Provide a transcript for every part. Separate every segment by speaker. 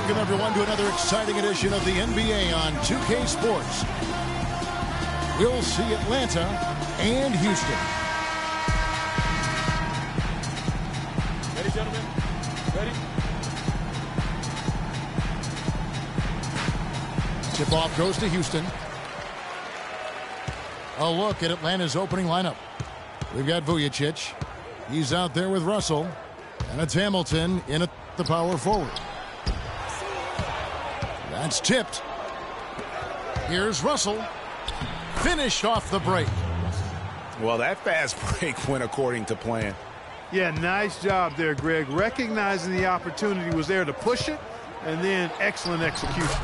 Speaker 1: Welcome, everyone, to another exciting edition of the NBA on 2K Sports. We'll see Atlanta and Houston.
Speaker 2: Ready, gentlemen? Ready?
Speaker 1: Tip-off goes to Houston. A look at Atlanta's opening lineup. We've got Vujacic. He's out there with Russell. And it's Hamilton in at the power forward. That's tipped. Here's Russell. Finished off the break.
Speaker 3: Well, that fast break went according to plan.
Speaker 4: Yeah, nice job there, Greg. Recognizing the opportunity was there to push it, and then excellent execution.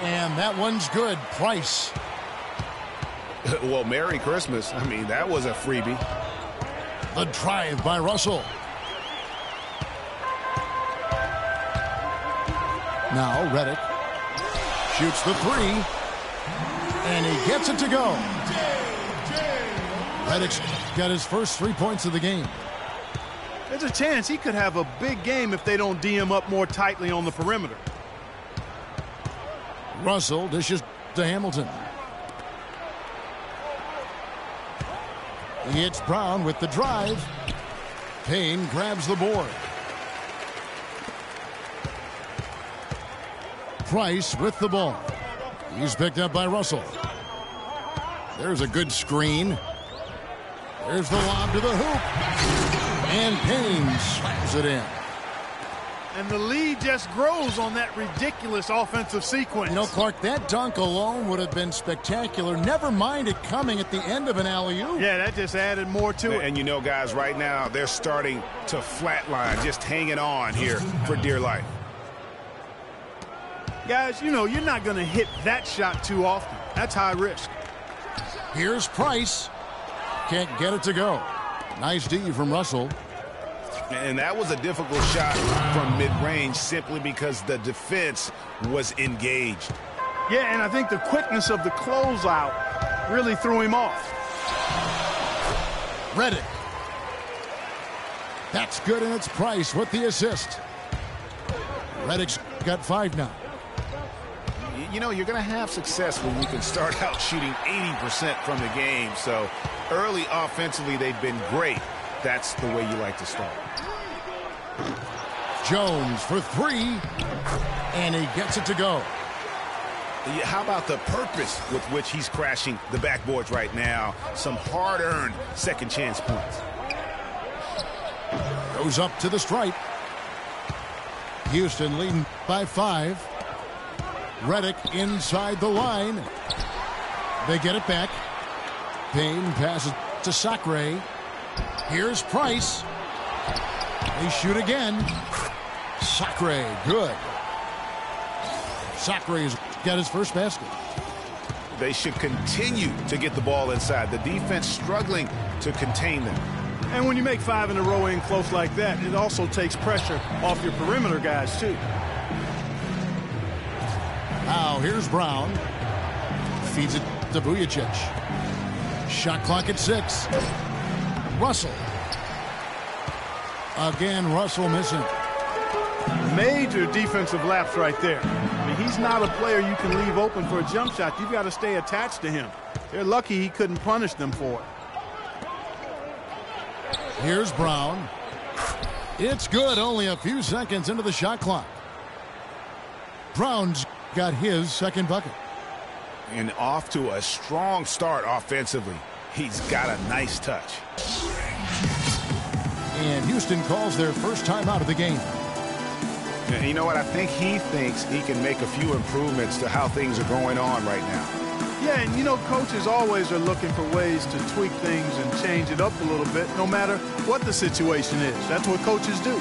Speaker 1: And that one's good. Price.
Speaker 3: Well, Merry Christmas. I mean, that was a freebie.
Speaker 1: The drive by Russell. Now Redick shoots the three, and he gets it to go. Redick's got his first 3 points of the game.
Speaker 4: There's a chance he could have a big game if they don't D him up more tightly on the perimeter.
Speaker 1: Russell dishes to Hamilton. It's Brown with the drive. Payne grabs the board. Price with the ball. He's picked up by Russell. There's a good screen. There's the lob to the hoop. And Payne slams it in.
Speaker 4: And the lead just grows on that ridiculous offensive sequence.
Speaker 1: You know, Clark, that dunk alone would have been spectacular. Never mind it coming at the end of an alley-oop.
Speaker 4: Yeah, that just added more to it.
Speaker 3: And you know, guys, right now, they're starting to flatline, just hanging on here for dear life.
Speaker 4: Guys, you know, you're not going to hit that shot too often. That's high risk.
Speaker 1: Here's Price. Can't get it to go. Nice D from Russell.
Speaker 3: And that was a difficult shot from mid-range simply because the defense was engaged.
Speaker 4: Yeah, and I think the quickness of the closeout really threw him off.
Speaker 1: Redick. That's good, and it's Price with the assist. Redick's got 5 now.
Speaker 3: You know, you're going to have success when you can start out shooting 80% from the game. So early offensively, they've been great. That's the way you like to start.
Speaker 1: Jones for 3, and he gets it to go.
Speaker 3: How about the purpose with which he's crashing the backboards right now? Some hard-earned second chance points.
Speaker 1: Goes up to the stripe. Houston leading by 5. Redick inside the line. They get it back. Payne passes to Sacre. Here's Price. They shoot again. Sacre, good. Sacre's got his first basket.
Speaker 3: They should continue to get the ball inside. The defense struggling to contain them.
Speaker 4: And when you make 5 in a row in close like that, it also takes pressure off your perimeter guys, too.
Speaker 1: Now, here's Brown. Feeds it to Vujacic. Shot clock at 6. Russell. Again, Russell missing.
Speaker 4: Major defensive lapse right there. I mean, he's not a player you can leave open for a jump shot. You've got to stay attached to him. They're lucky he couldn't punish them for it.
Speaker 1: Here's Brown. It's good, only a few seconds into the shot clock. Brown's got his second bucket.
Speaker 3: And off to a strong start offensively. He's got a nice touch.
Speaker 1: And Houston calls their first time out of the game.
Speaker 3: And you know what? I think he thinks he can make a few improvements to how things are going on right now.
Speaker 4: Yeah, and you know, coaches always are looking for ways to tweak things and change it up a little bit, no matter what the situation is. That's what coaches do.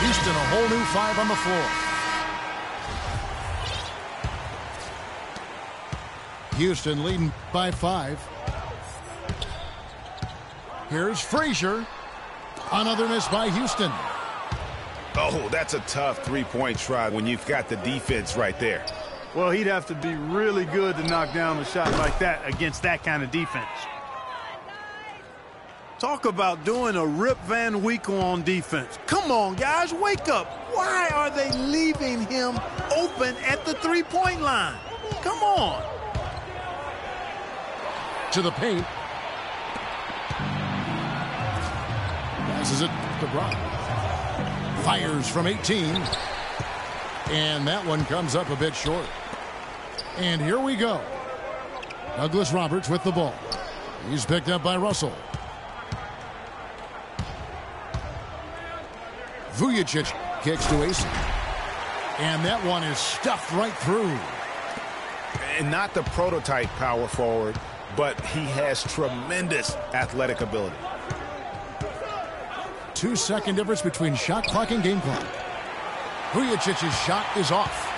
Speaker 1: Houston a whole new 5 on the floor. Houston leading by 5. Here's Frazier. Another miss by Houston.
Speaker 3: Oh, that's a tough three-point try when you've got the defense right there.
Speaker 4: Well, he'd have to be really good to knock down a shot like that against that kind of defense. Talk about doing a Rip Van Winkle on defense. Come on, guys, wake up. Why are they leaving him open at the three-point line? Come on.
Speaker 1: To the paint. Passes it to Brown. Fires from 18. And that one comes up a bit short. And here we go. Douglas Roberts with the ball. He's picked up by Russell. Vujicic kicks to Ace. And that one is stuffed right through.
Speaker 3: And not the prototype power forward, but he has tremendous athletic ability.
Speaker 1: 2-second difference between shot clock and game clock. Vujicic's shot is off.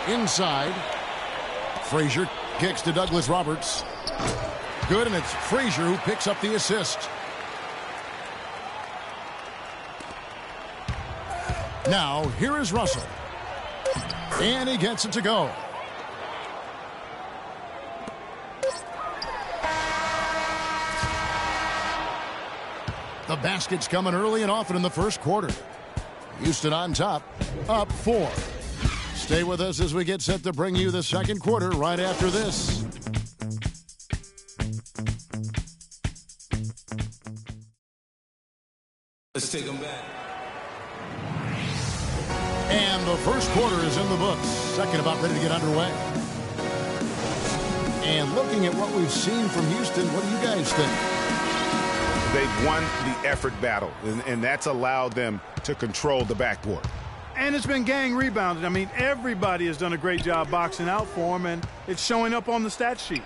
Speaker 1: Inside. Frazier kicks to Douglas Roberts. Good, and it's Frazier who picks up the assist. Now, here is Russell. And he gets it to go. The basket's coming early and often in the first quarter. Houston on top, up 4. Stay with us as we get set to bring you the second quarter right after this.
Speaker 5: Let's take them back.
Speaker 1: And the first quarter is in the books. Second about ready to get underway. And looking at what we've seen from Houston, what do you guys think?
Speaker 3: They've won the effort battle, and that's allowed them to control the backboard.
Speaker 4: And it's been gang rebounded. I mean, everybody has done a great job boxing out for him, and it's showing up on the stat sheet.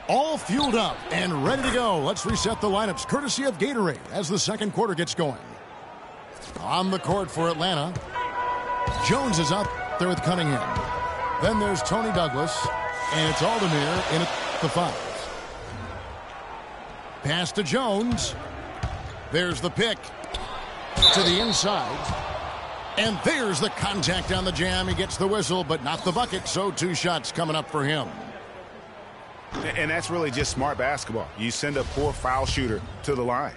Speaker 1: All fueled up and ready to go. Let's reset the lineups courtesy of Gatorade as the second quarter gets going. On the court for Atlanta, Jones is up there with Cunningham. Then there's Tony Douglas, and it's Aldemir in at the 5. Pass to Jones. There's the pick to the inside. And there's the contact on the jam. He gets the whistle, but not the bucket, so 2 shots coming up for him.
Speaker 3: And that's really just smart basketball. You send a poor foul shooter to the line.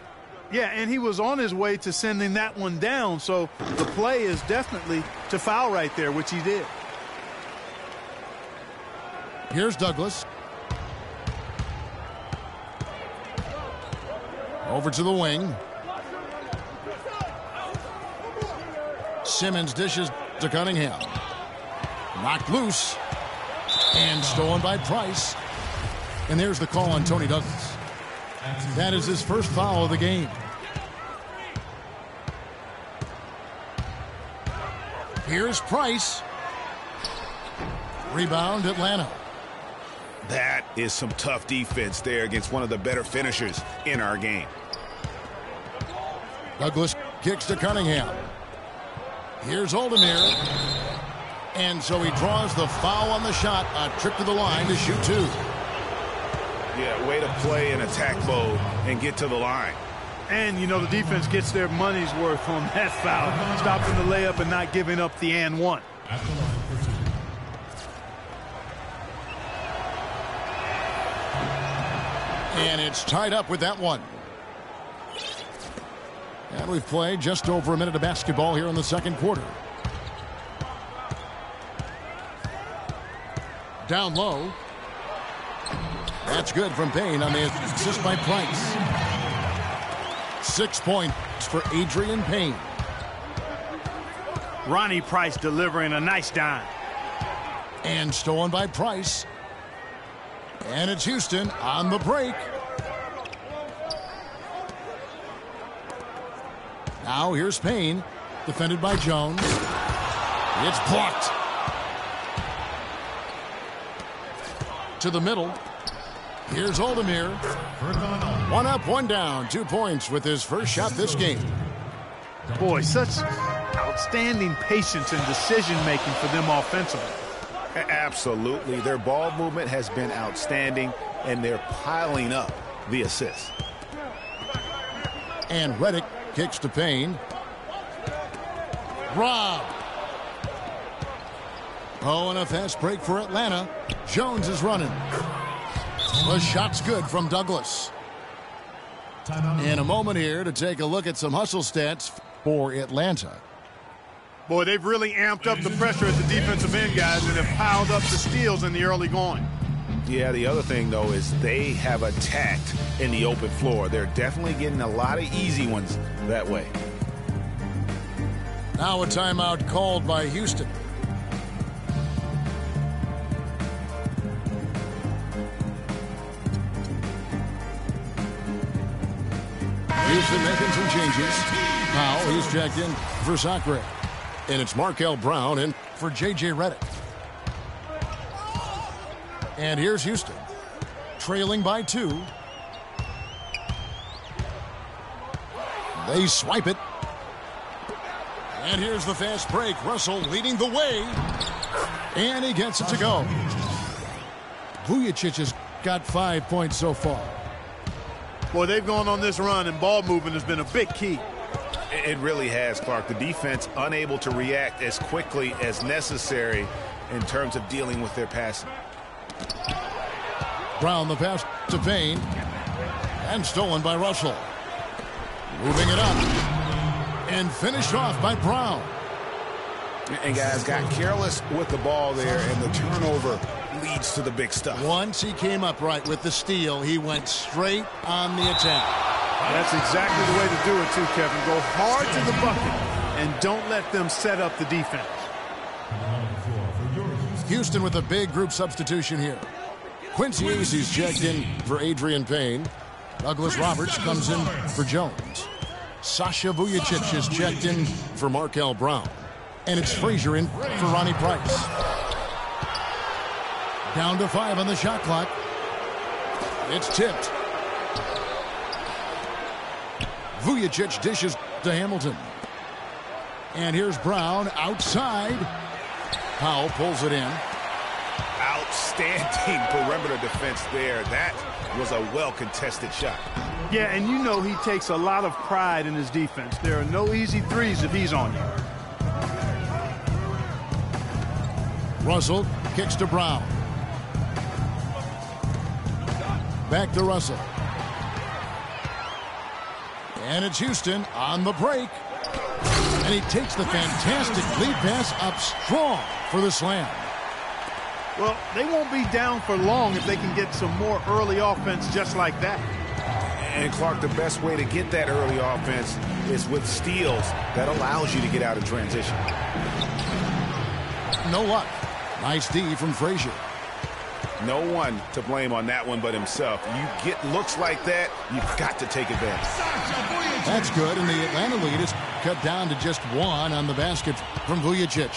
Speaker 4: Yeah, and he was on his way to sending that one down, so the play is definitely to foul right there, which he did.
Speaker 1: Here's Douglas. Over to the wing. Simmons dishes to Cunningham. Knocked loose. And stolen by Price. And there's the call on Tony Douglas. That is his first foul of the game. Here's Price. Rebound, Atlanta.
Speaker 3: That is some tough defense there against one of the better finishers in our game.
Speaker 1: Douglas kicks to Cunningham. Here's Aldemir. And so he draws the foul on the shot. A trip to the line to shoot 2.
Speaker 3: Yeah, way to play in attack mode and get to the line.
Speaker 4: And, you know, the defense gets their money's worth on that foul. Stopping the layup and not giving up the and one.
Speaker 1: And it's tied up with that one. And we've played just over a minute of basketball here in the second quarter. Down low. That's good from Payne on the assist by Price. 6 points for Adrian Payne.
Speaker 4: Ronnie Price delivering a nice dime.
Speaker 1: And stolen by Price. And it's Houston on the break. Now here's Payne, defended by Jones. It's blocked. To the middle. Here's Oldemir. One up, one down. 2 points with his first shot this game.
Speaker 4: Boy, such outstanding patience and decision-making for them offensively.
Speaker 3: Absolutely. Their ball movement has been outstanding, and they're piling up the assists.
Speaker 1: And Redick kicks to Payne. Rob. Oh, and a fast break for Atlanta. Jones is running. The shot's good from Douglas. In a moment here to take a look at some hustle stats for Atlanta.
Speaker 4: Boy, they've really amped up the pressure at the defensive end, guys, and have piled up the steals in the early going.
Speaker 3: Yeah, the other thing, though, is they have attacked in the open floor. They're definitely getting a lot of easy ones that way.
Speaker 1: Now a timeout called by Houston. Houston making some changes. Powell, he's checked in for Sacre. And it's Markel Brown in for J.J. Redick. And here's Houston, trailing by 2. They swipe it. And here's the fast break. Russell leading the way. And he gets it to go. Vujacic has got 5 points so far.
Speaker 4: Boy, they've gone on this run, and ball movement has been a big key.
Speaker 3: It really has, Clark. The defense unable to react as quickly as necessary in terms of dealing with their passing.
Speaker 1: Brown the pass to Payne. And stolen by Russell. Moving it up. And finished off by Brown.
Speaker 3: And guys got careless with the ball there, and the turnover leads to the big stuff.
Speaker 1: Once he came up right with the steal, he went straight on the attack.
Speaker 4: That's exactly the way to do it, too, Kevin. Go hard to the bucket and don't let them set up the defense.
Speaker 1: Houston with a big group substitution here. Quincy Acy's checked in for Adrian Payne. Douglas Roberts comes in for Jones. Sasha Vujacic is checked in for Markel Brown. And it's Frazier in for Ronnie Price. Down to 5 on the shot clock. It's tipped. Vujacic dishes to Hamilton. And here's Brown outside. Powell pulls it in.
Speaker 3: Outstanding perimeter defense there. That was a well-contested shot.
Speaker 4: Yeah, and you know he takes a lot of pride in his defense. There are no easy threes if he's on you.
Speaker 1: Russell kicks to Brown. Back to Russell. And it's Houston on the break. And he takes the fantastic lead pass up strong for the slam.
Speaker 4: Well, they won't be down for long if they can get some more early offense just like that.
Speaker 3: And, Clark, the best way to get that early offense is with steals that allows you to get out of transition.
Speaker 1: No luck. Nice D from Frazier.
Speaker 3: No one to blame on that one but himself. You get looks like that, you've got to take advantage.
Speaker 1: That's good, and the Atlanta lead is cut down to just 1 on the basket from Vujacic.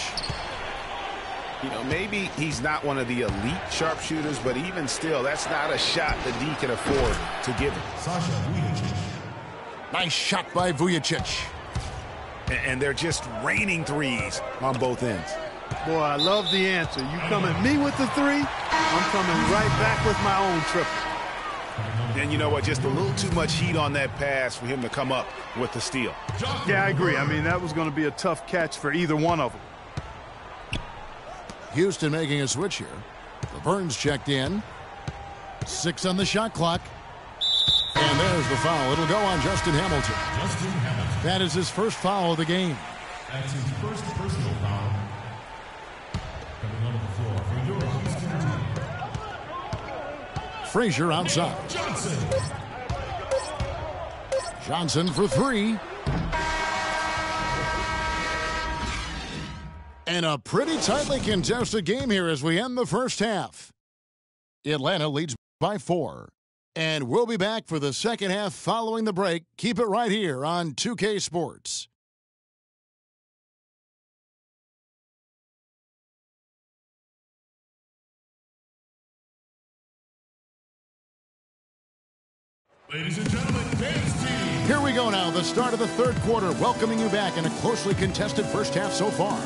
Speaker 3: You know, maybe he's not one of the elite sharpshooters, but even still, that's not a shot that D can afford to give him.
Speaker 1: Nice shot by Vujacic.
Speaker 3: And they're just raining threes on both ends.
Speaker 4: Boy, I love the answer. You come at me with the 3, I'm coming right back with my own triple.
Speaker 3: And you know what? Just a little too much heat on that pass for him to come up with the steal.
Speaker 4: Yeah, I agree. I mean, that was going to be a tough catch for either one of them.
Speaker 1: Houston making a switch here. Burns checked in. 6 on the shot clock. And there's the foul. It'll go on Justin Hamilton. That is his first foul of the game.
Speaker 5: That's his first personal foul. Coming onto the floor for your Houston team.
Speaker 1: Frazier outside. Johnson for 3. And a pretty tightly contested game here as we end the first half. Atlanta leads by 4. And we'll be back for the second half following the break. Keep it right here on 2K Sports.
Speaker 5: Ladies and gentlemen, dance team.
Speaker 1: Here we go now, the start of the third quarter, welcoming you back in a closely contested first half so far.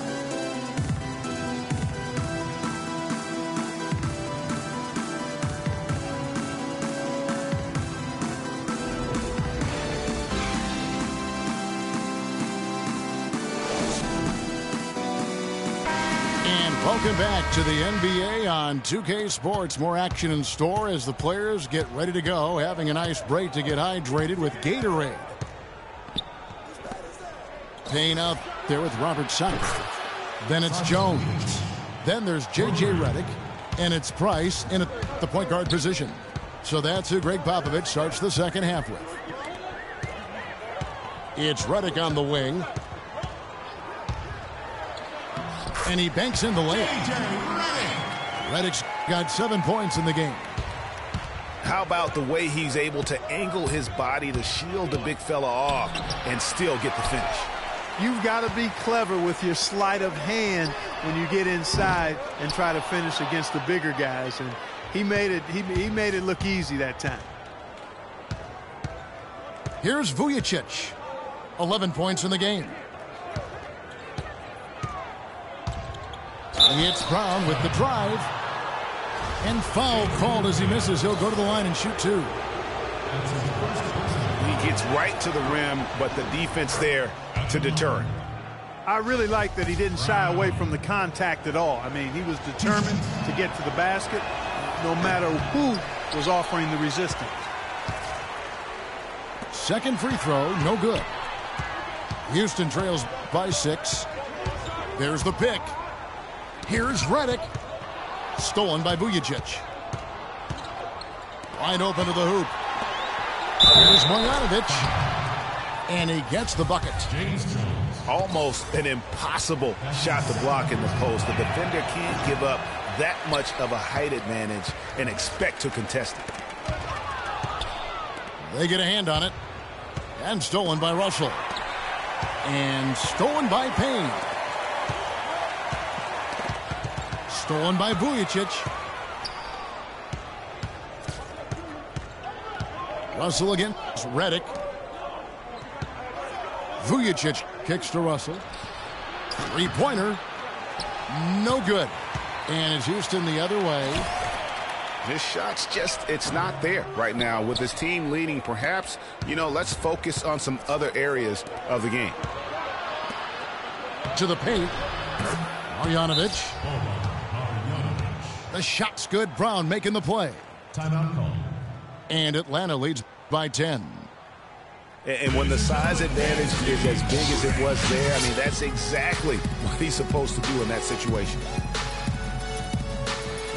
Speaker 1: Welcome back to the NBA on 2K Sports. More action in store as the players get ready to go, having a nice break to get hydrated with Gatorade. Payne out there with Robert Sacre. Then it's Jones. Then there's J.J. Redick. And it's Price in at the point guard position. So that's who Greg Popovich starts the second half with. It's Redick on the wing. And he banks in the layup. Redick's got 7 points in the game.
Speaker 3: How about the way he's able to angle his body to shield the big fella off and still get the finish?
Speaker 4: You've got to be clever with your sleight of hand when you get inside and try to finish against the bigger guys. And he made it look easy that time.
Speaker 1: Here's Vujacic. 11 points in the game. It's Brown with the drive. And foul called as he misses. He'll go to the line and shoot two.
Speaker 3: He gets right to the rim, but the defense there to deter him.
Speaker 4: I really like that he didn't shy away from the contact at all. I mean, he was determined to get to the basket no matter who was offering the resistance.
Speaker 1: Second free throw, no good. Houston trails by 6. There's the pick. Here's Redick. Stolen by Vujacic. Wide open to the hoop. Here's Marjanovic. And he gets the bucket.
Speaker 3: Almost an impossible shot to block in the post. The defender can't give up that much of a height advantage and expect to contest it.
Speaker 1: They get a hand on it. And stolen by Russell. And stolen by Payne. Stolen by Vujacic. Russell against Redick. Vujacic kicks to Russell. Three-pointer. No good. And it's Houston the other way.
Speaker 3: His shot's just, it's not there right now. With his team leading, perhaps, let's focus on some other areas of the game.
Speaker 1: To the paint. Marjanovic. The shot's good. Brown making the play.
Speaker 5: Timeout call.
Speaker 1: And Atlanta leads by 10.
Speaker 3: And when the size advantage is as big as it was there, I mean, that's exactly what he's supposed to do in that situation.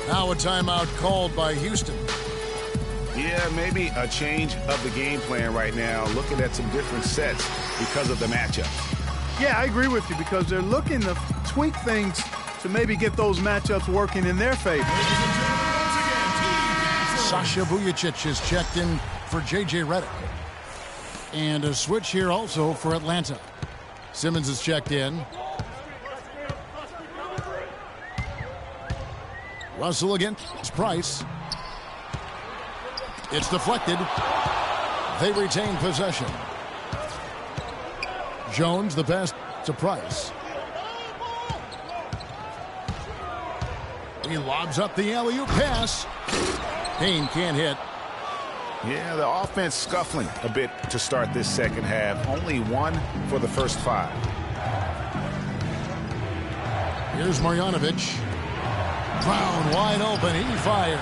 Speaker 1: Now a timeout called by Houston.
Speaker 3: Yeah, maybe a change of the game plan right now, looking at some different sets because of the matchup.
Speaker 4: Yeah, I agree with you because they're looking to tweak things to maybe get those matchups working in their favor.
Speaker 1: Sasha Vujacic is checked in for J.J. Redick. And a switch here also for Atlanta. Simmons is checked in. Russell against Price. It's deflected. They retain possession. Jones the pass to Price. He lobs up the alley-oop pass. Payne can't hit.
Speaker 3: Yeah, the offense scuffling a bit to start this second half. Only 1 for the first 5.
Speaker 1: Here's Marjanovic. Brown wide open. He fires.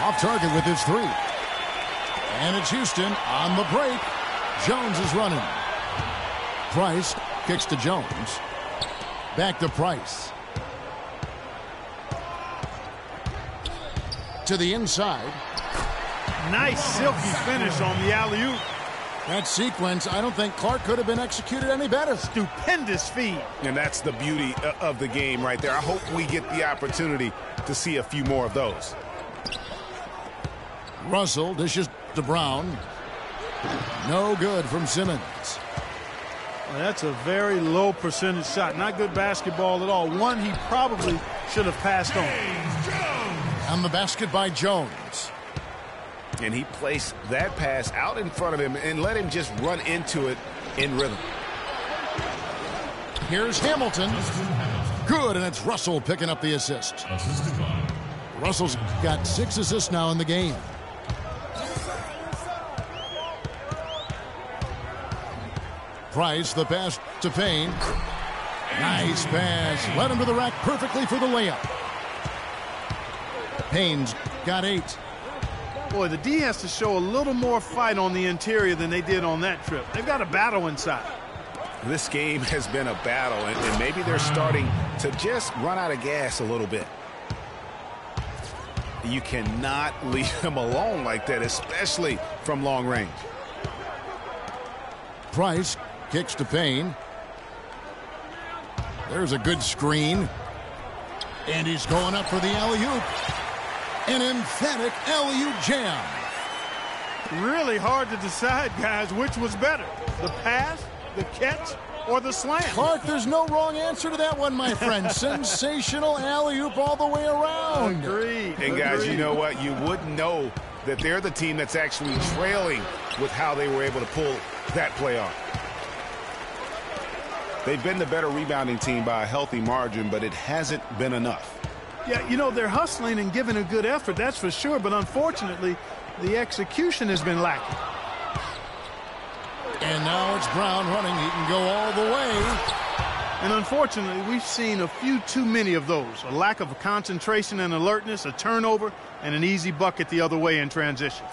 Speaker 1: Off target with his 3. And it's Houston on the break. Jones is running. Price kicks to Jones. Back to Price. To the inside.
Speaker 4: Nice silky finish on the alley-oop.
Speaker 1: That sequence, I don't think Clark could have been executed any better.
Speaker 4: Stupendous feed.
Speaker 3: And that's the beauty of the game right there. I hope we get the opportunity to see a few more of those.
Speaker 1: Russell dishes to Brown. No good from Simmons.
Speaker 4: Well, that's a very low percentage shot. Not good basketball at all. One he probably should have passed on.
Speaker 1: On the basket by Jones.
Speaker 3: And he placed that pass out in front of him and let him just run into it in rhythm.
Speaker 1: Here's Hamilton. Good, and it's Russell picking up the assist. Russell's got 6 assists now in the game. Price, the pass to Payne. Nice pass. Led him to the rack perfectly for the layup. Payne's got 8.
Speaker 4: Boy, the D has to show a little more fight on the interior than they did on that trip. They've got a battle inside.
Speaker 3: This game has been a battle, and maybe they're starting to just run out of gas a little bit. You cannot leave him alone like that, especially from long range.
Speaker 1: Price kicks to Payne. There's a good screen. And he's going up for the alley-oop. An emphatic alley-oop jam.
Speaker 4: Really hard to decide, guys, which was better. The pass, the catch, or the slam?
Speaker 1: Clark, there's no wrong answer to that one, my friend. Sensational alley-oop all the way around.
Speaker 4: Agreed.
Speaker 3: And guys, you know what? You wouldn't know that they're the team that's actually trailing with how they were able to pull that play off. They've been the better rebounding team by a healthy margin, but it hasn't been enough.
Speaker 4: Yeah, you know, they're hustling and giving a good effort, that's for sure, but unfortunately, the execution has been lacking.
Speaker 1: And now it's Brown running. He can go all the way.
Speaker 4: And unfortunately, we've seen a few too many of those. A lack of concentration and alertness, a turnover, and an easy bucket the other way in transition.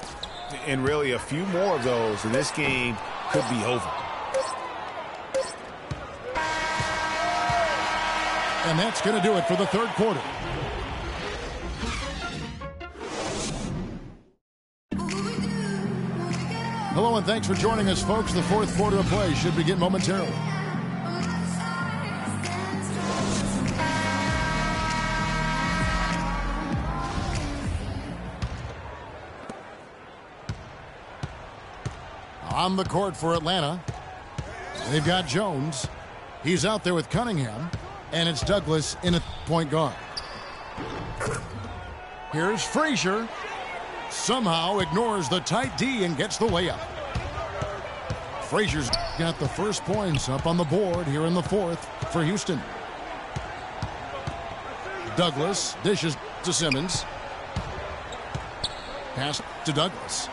Speaker 3: And really, a few more of those, and this game could be over.
Speaker 1: And that's going to do it for the third quarter. Hello and thanks for joining us, folks. The fourth quarter of play should begin momentarily. On the court for Atlanta, they've got Jones. He's out there with Cunningham, and it's Douglas in a point guard. Here's Frazier. Somehow ignores the tight D and gets the layup. Frazier's got the first points up on the board here in the fourth for Houston. Douglas dishes to Simmons. Pass to Douglas.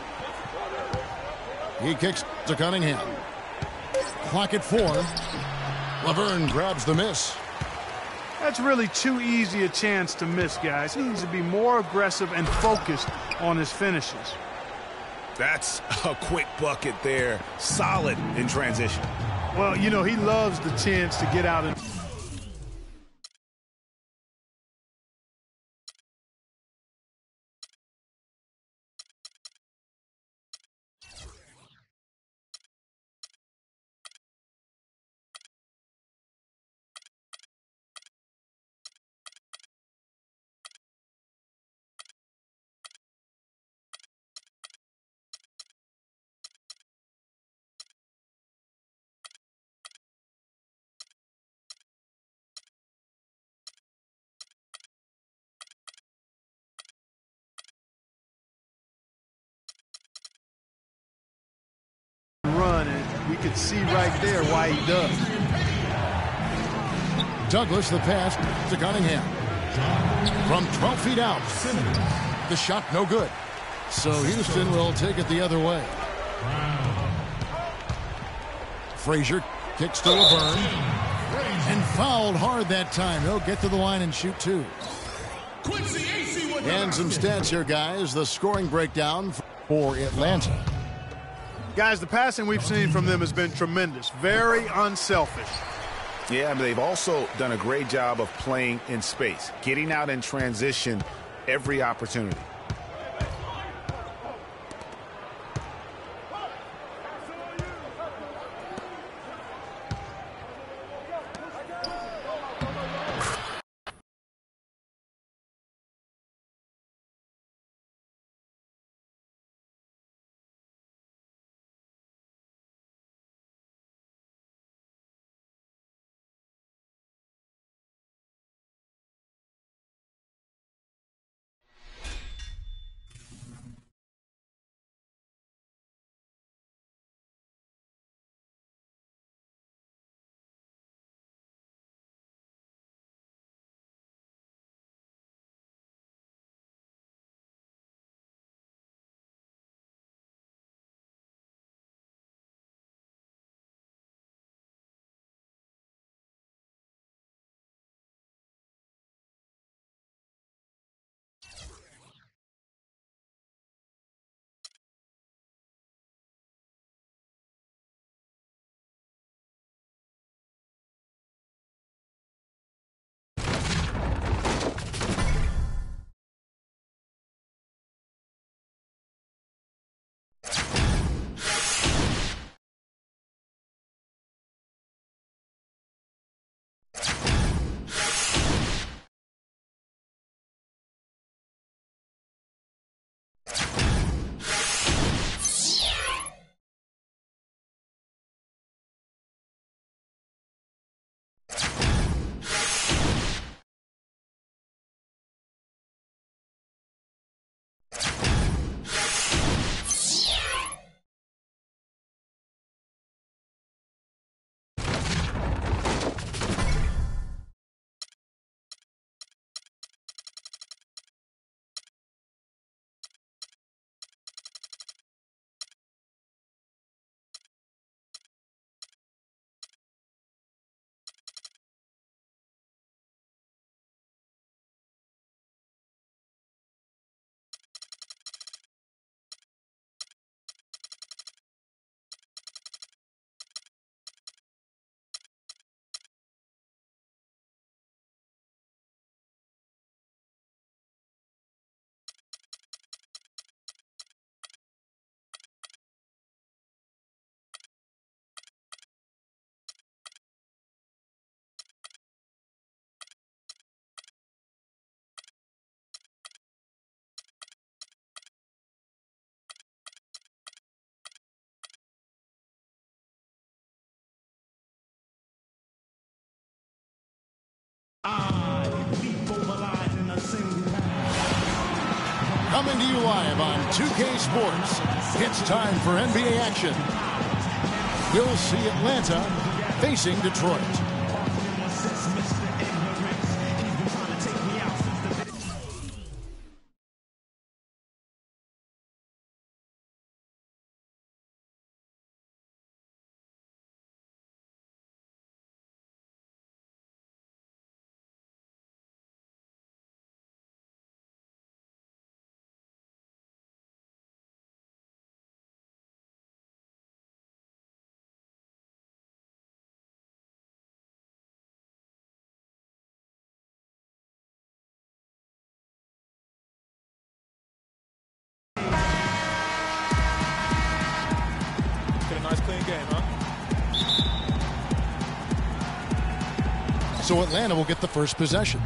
Speaker 1: He kicks to Cunningham. Clock at 4. Laverne grabs the miss.
Speaker 4: That's really too easy a chance to miss, guys. He needs to be more aggressive and focused on his finishes.
Speaker 3: That's a quick bucket there. Solid in transition.
Speaker 4: Well, you know, he loves the chance to get out and... run, and we could see right there why he does.
Speaker 1: Douglas the pass to Cunningham. From 12 feet out. The shot no good. So Houston will take it the other way. Frazier kicks to Laverne. And fouled hard that time. He'll get to the line and shoot 2. And some stats here, guys. The scoring breakdown for Atlanta.
Speaker 4: Guys, the passing we've seen from them has been tremendous. Very unselfish.
Speaker 3: Yeah, but they've also done a great job of playing in space, getting out in transition every opportunity.
Speaker 1: Coming to you live on 2K Sports, it's time for NBA action. We'll see Atlanta facing Detroit.
Speaker 2: Nice clean game, huh?
Speaker 1: So Atlanta will get the first possession.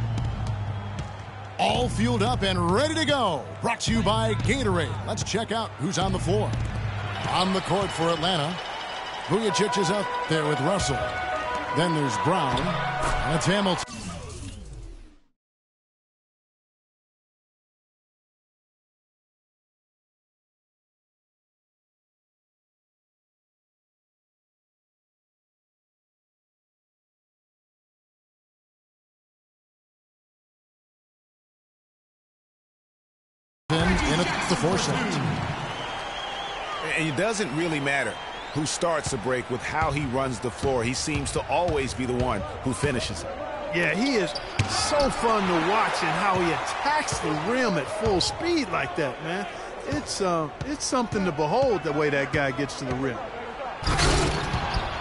Speaker 1: All fueled up and ready to go. Brought to you by Gatorade. Let's check out who's on the floor. On the court for Atlanta, Vujacic is out there with Russell. Then there's Brown. And it's Hamilton. In the fourth set.
Speaker 3: And it doesn't really matter who starts the break with how he runs the floor. He seems to always be the one who finishes it.
Speaker 4: Yeah, he is so fun to watch and how he attacks the rim at full speed like that, man. It's something to behold the way that guy gets to the rim.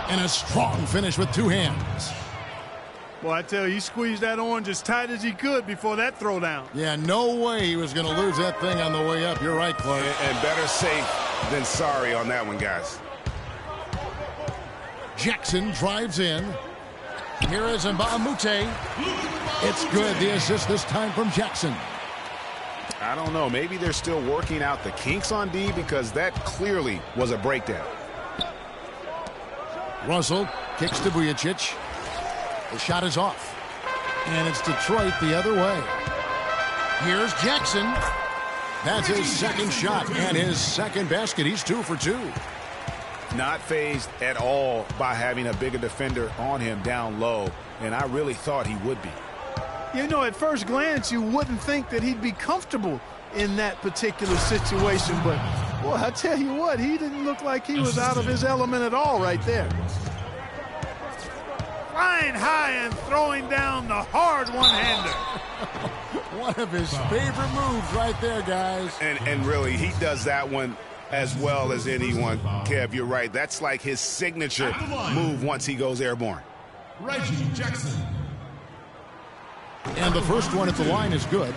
Speaker 1: And a strong finish with two hands.
Speaker 4: Well, I tell you, he squeezed that orange as tight as he could before that throwdown.
Speaker 1: Yeah, no way he was going to lose that thing on the way up. You're right, Clark.
Speaker 3: And better safe than sorry on that one, guys.
Speaker 1: Jackson drives in. Here is Mbamute. It's good. The assist this time from Jackson.
Speaker 3: I don't know. Maybe they're still working out the kinks on D because that clearly was a breakdown.
Speaker 1: Russell kicks to Vujacic. The shot is off. And it's Detroit the other way. Here's Jackson. That's his second shot and his second basket. He's 2 for 2.
Speaker 3: Not fazed at all by having a bigger defender on him down low. And I really thought he would be.
Speaker 4: You know, at first glance, you wouldn't think that he'd be comfortable in that particular situation. But, boy, I tell you what, he didn't look like he was out of his element at all right there. Flying high and throwing down the hard one-hander.
Speaker 1: One of his favorite moves right there, guys.
Speaker 3: And really, he does that one as well as anyone. Kev, you're right. That's like his signature move once he goes airborne.
Speaker 5: Reggie Jackson.
Speaker 1: And the first one at the line is good.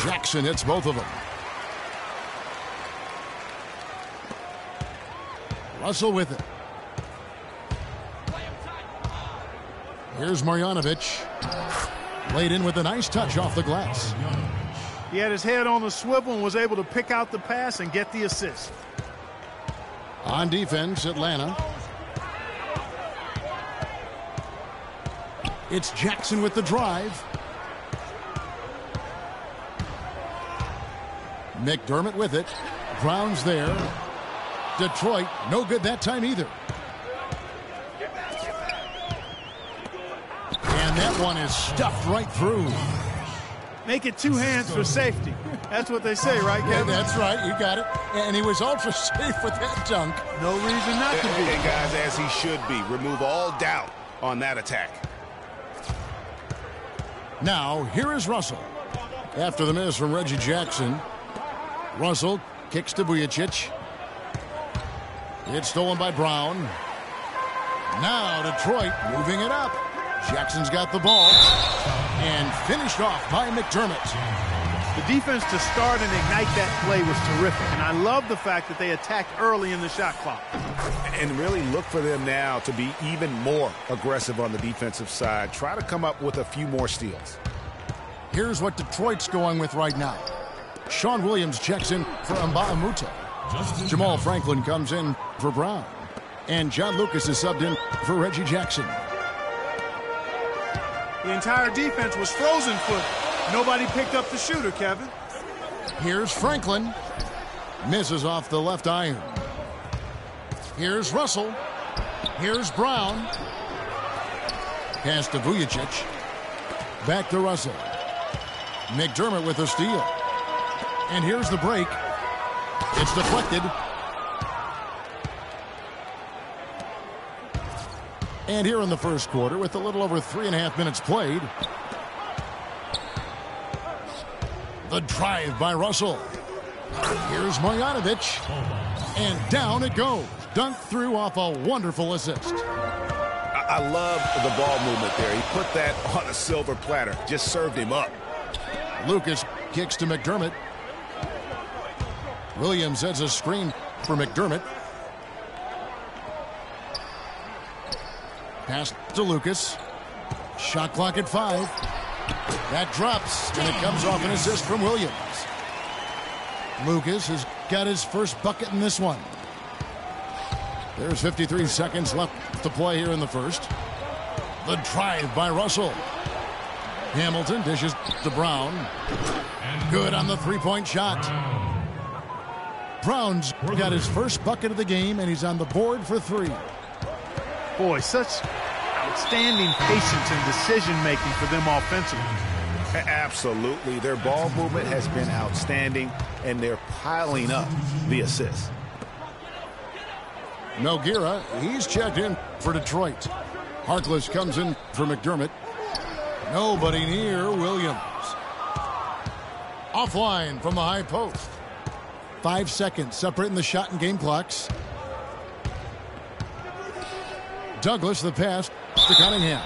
Speaker 1: Jackson hits both of them. Russell with it. Here's Marjanovic. Laid in with a nice touch off the glass.
Speaker 4: He had his head on the swivel and was able to pick out the pass and get the assist.
Speaker 1: On defense, Atlanta. It's Jackson with the drive. McDermott with it. Brown's there. Detroit, no good that time either. And that one is stuffed right through.
Speaker 4: Make it two hands for safety. That's what they say, right, Kevin?
Speaker 1: Yeah, that's right. You got it. And he was ultra safe with that dunk.
Speaker 4: No reason not to be.
Speaker 3: And guys, as he should be. Remove all doubt on that attack.
Speaker 1: Now, here is Russell. After the miss from Reggie Jackson, Russell kicks to Vujacic. It's stolen by Brown. Now Detroit moving it up. Jackson's got the ball. And finished off by McDermott.
Speaker 4: The defense to start and ignite that play was terrific. And I love the fact that they attacked early in the shot clock.
Speaker 3: And really look for them now to be even more aggressive on the defensive side. Try to come up with a few more steals.
Speaker 1: Here's what Detroit's going with right now. Sean Williams checks in for Mbamute. Jamal Franklin comes in for Brown. And John Lucas is subbed in for Reggie Jackson.
Speaker 4: The entire defense was frozen foot. Nobody picked up the shooter, Kevin.
Speaker 1: Here's Franklin. Misses off the left iron. Here's Russell. Here's Brown. Pass to Vujicic. Back to Russell. McDermott with a steal. And here's the break. It's deflected. And here in the first quarter, with a little over 3.5 minutes played, the drive by Russell. Here's Marjanovic. And down it goes. Dunked through off a wonderful assist.
Speaker 3: I love the ball movement there. He put that on a silver platter. Just served him up.
Speaker 1: Lucas kicks to McDermott. Williams sets a screen for McDermott. Pass to Lucas. Shot clock at 5. That drops, and it comes off an assist from Williams. Lucas has got his first bucket in this one. There's 53 seconds left to play here in the first. The drive by Russell. Hamilton dishes to Brown. Good on the three-point shot. Brown's got his first bucket of the game, and he's on the board for 3.
Speaker 4: Boy, such outstanding patience and decision-making for them offensively.
Speaker 3: Absolutely. Their ball movement has been outstanding, and they're piling up the assists.
Speaker 1: Nogueira, he's checked in for Detroit. Harkless comes in for McDermott. Nobody near Williams. Offline from the high post. 5 seconds separating the shot and game clocks. Douglas, the pass to Cunningham.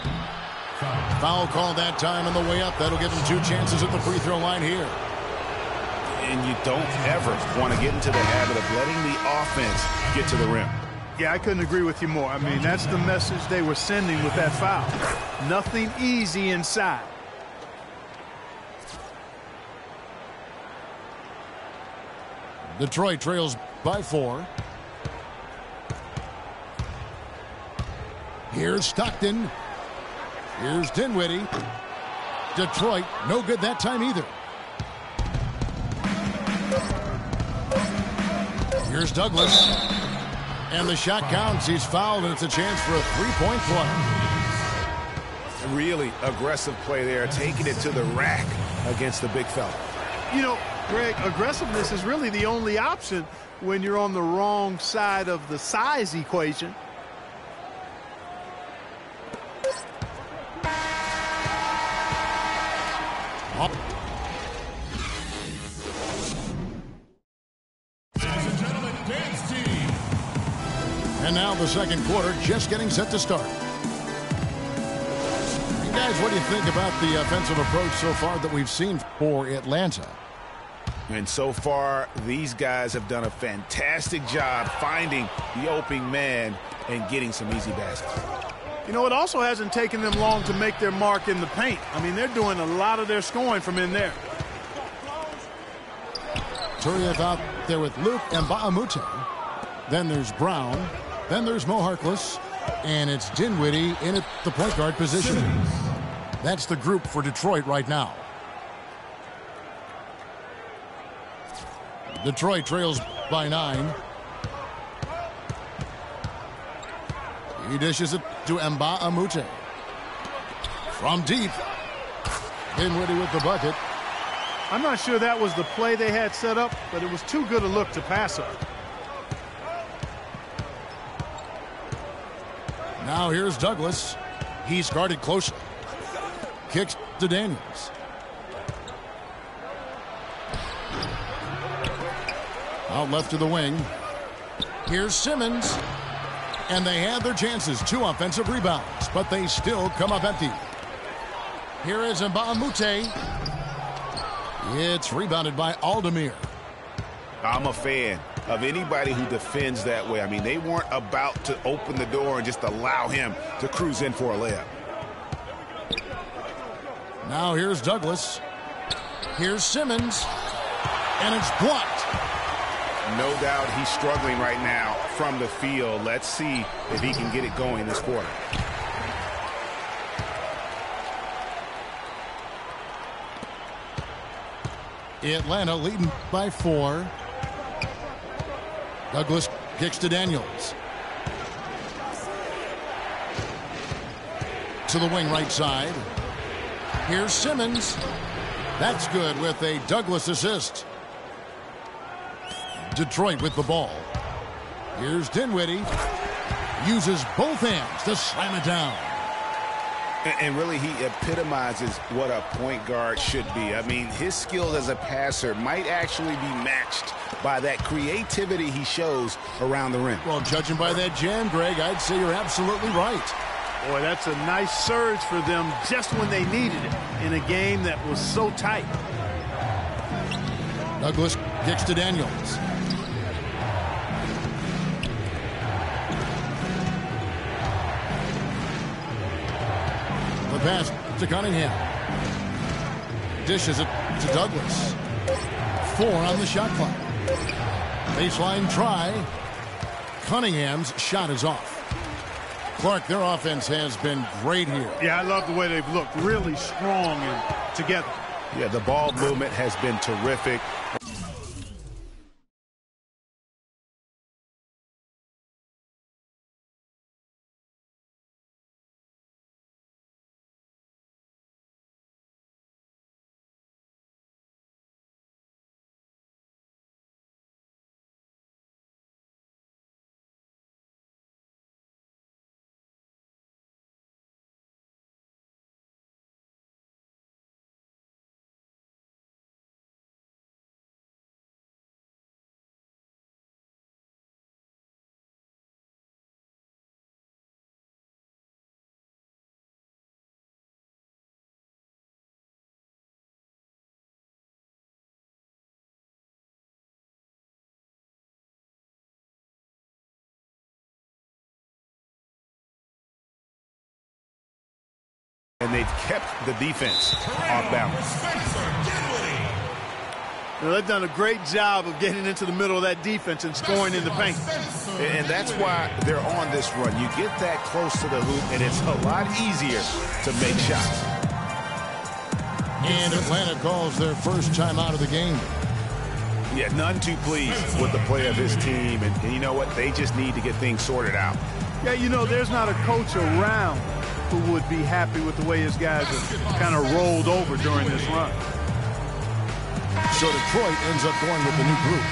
Speaker 1: Foul call that time on the way up. That'll give him 2 chances at the free throw line here.
Speaker 3: And you don't ever want to get into the habit of letting the offense get to the rim.
Speaker 4: Yeah, I couldn't agree with you more. I mean, that's the message they were sending with that foul. Nothing easy inside.
Speaker 1: Detroit trails by 4. Here's Stockton. Here's Dinwiddie. Detroit, no good that time either. Here's Douglas. And the shot counts. He's fouled, and it's a chance for a three-point play.
Speaker 3: Really aggressive play there, taking it to the rack against the big fella.
Speaker 4: You know, Greg, aggressiveness is really the only option when you're on the wrong side of the size equation.
Speaker 1: And now the second quarter just getting set to start. And guys, what do you think about the offensive approach so far that we've seen for Atlanta?
Speaker 3: And so far, these guys have done a fantastic job finding the opening man and getting some easy baskets.
Speaker 4: You know, it also hasn't taken them long to make their mark in the paint. I mean, they're doing a lot of their scoring from in there.
Speaker 1: Turiev out there with Luke and Mbamute. Then there's Brown. Then there's Mo Harkless. And it's Dinwiddie in at the point guard position. That's the group for Detroit right now. Detroit trails by 9. He dishes it to Mbamute. From deep. Dinwiddie with the bucket.
Speaker 4: I'm not sure that was the play they had set up, but it was too good a look to pass up.
Speaker 1: Now here's Douglas. He's guarded closely. Kicks to Daniels. Out left to the wing. Here's Simmons. And they had their chances. 2 offensive rebounds, but they still come up empty. Here is Mbamute. It's rebounded by Aldemir.
Speaker 3: I'm a fan of anybody who defends that way. I mean, they weren't about to open the door and just allow him to cruise in for a layup.
Speaker 1: Now here's Douglas. Here's Simmons. And it's blocked.
Speaker 3: No doubt he's struggling right now from the field. Let's see if he can get it going this quarter.
Speaker 1: Atlanta leading by 4. Douglas kicks to Daniels. To the wing right side. Here's Simmons. That's good with a Douglas assist. Detroit with the ball. Here's Dinwiddie. Uses both hands to slam it down.
Speaker 3: And really, he epitomizes what a point guard should be. I mean, his skills as a passer might actually be matched by that creativity he shows around the rim.
Speaker 1: Well, judging by that jam, Greg, I'd say you're absolutely right.
Speaker 4: Boy, that's a nice surge for them just when they needed it in a game that was so tight.
Speaker 1: Douglas kicks to Daniels. The pass to Cunningham. Dishes it to Douglas. 4 on the shot clock. Baseline try. Cunningham's shot is off. Clark, their offense has been great here.
Speaker 4: Yeah, I love the way they've looked. Really strong and together.
Speaker 3: Yeah, the ball movement has been terrific. And they've kept the defense off balance.
Speaker 4: Well, they've done a great job of getting into the middle of that defense and scoring in the paint.
Speaker 3: And that's why they're on this run. You get that close to the hoop, and it's a lot easier to make shots.
Speaker 1: And Atlanta calls their first timeout of the game.
Speaker 3: Yeah, none too pleased with the play of his team. And you know what? They just need to get things sorted out.
Speaker 4: Yeah, you know, there's not a coach around who would be happy with the way his guys have kind of rolled over during this run.
Speaker 1: So Detroit ends up going with the new group.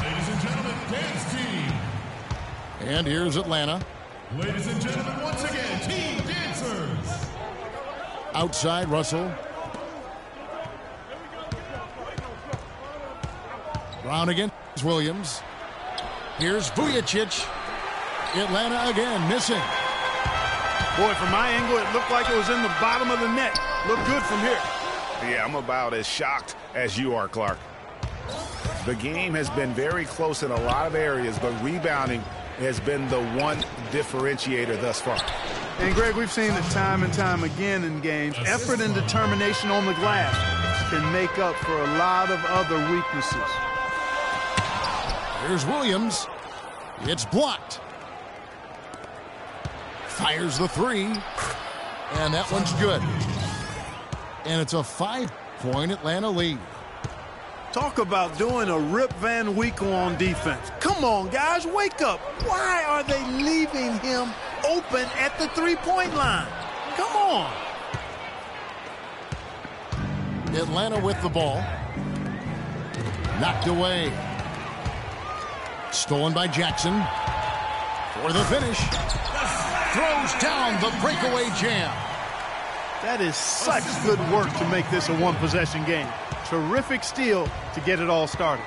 Speaker 5: Ladies and gentlemen, dance team.
Speaker 1: And here's Atlanta.
Speaker 5: Ladies and gentlemen, once again, team dancers.
Speaker 1: Outside, Russell. Brown against Williams. Here's Vujicic. Atlanta again missing.
Speaker 4: Boy, from my angle, it looked like it was in the bottom of the net. Looked good from here.
Speaker 3: Yeah, I'm about as shocked as you are, Clark. The game has been very close in a lot of areas, but rebounding has been the one differentiator thus far.
Speaker 4: And, Greg, we've seen it time and time again in games. Effort and determination on the glass can make up for a lot of other weaknesses.
Speaker 1: Here's Williams. It's blocked. Fires the 3. And that one's good. And it's a 5-point Atlanta lead.
Speaker 4: Talk about doing a Rip Van Winkle on defense. Come on, guys, wake up. Why are they leaving him open at the 3-point line? Come on.
Speaker 1: Atlanta with the ball. Knocked away. Stolen by Jackson. For the finish. Throws down the breakaway jam.
Speaker 4: That is such good work to make this a one-possession game. Terrific steal to get it all started.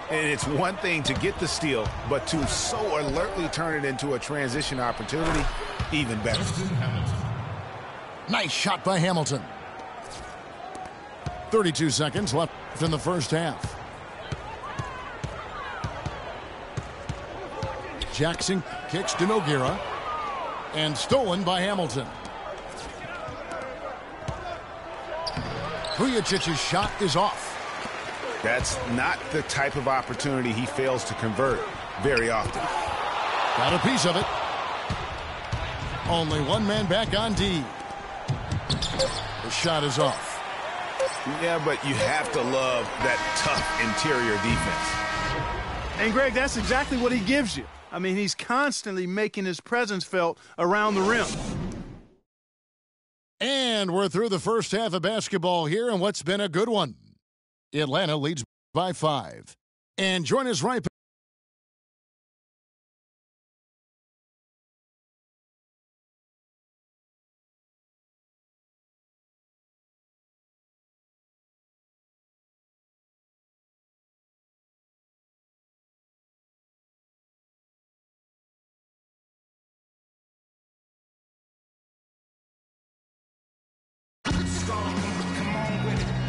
Speaker 3: And it's one thing to get the steal, but to so alertly turn it into a transition opportunity, even better.
Speaker 1: Nice shot by Hamilton. 32 seconds left in the first half. Jackson kicks to Nogueira. And stolen by Hamilton. Vujicic's shot is off.
Speaker 3: That's not the type of opportunity he fails to convert very often.
Speaker 1: Got a piece of it. Only one man back on D. The shot is off.
Speaker 3: Yeah, but you have to love that tough interior defense.
Speaker 4: And, Greg, that's exactly what he gives you. I mean, he's constantly making his presence felt around the rim.
Speaker 1: And we're through the first half of basketball here, and what's been a good one. Atlanta leads by 5. And join us right back.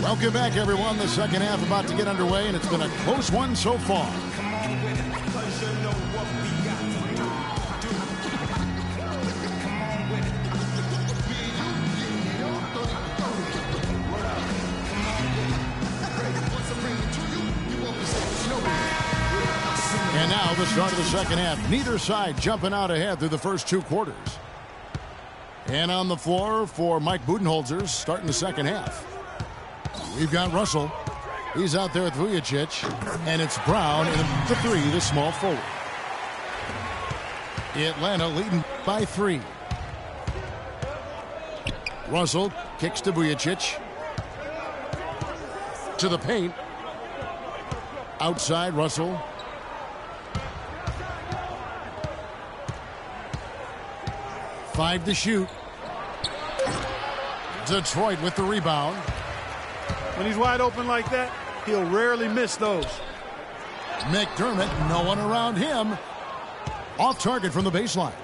Speaker 1: Welcome back, everyone. The second half about to get underway, and it's been a close one so far. And now the start of the second half. Neither side jumping out ahead through the first 2 quarters. And on the floor for Mike Budenholzer starting the second half. We've got Russell. He's out there with Vujicic. And it's Brown in the 3, the small forward. Atlanta leading by 3. Russell kicks to Vujicic. To the paint. Outside Russell. Five to shoot. Detroit with the rebound.
Speaker 4: When he's wide open like that, he'll rarely miss those.
Speaker 1: McDermott, no one around him. Off target from the baseline.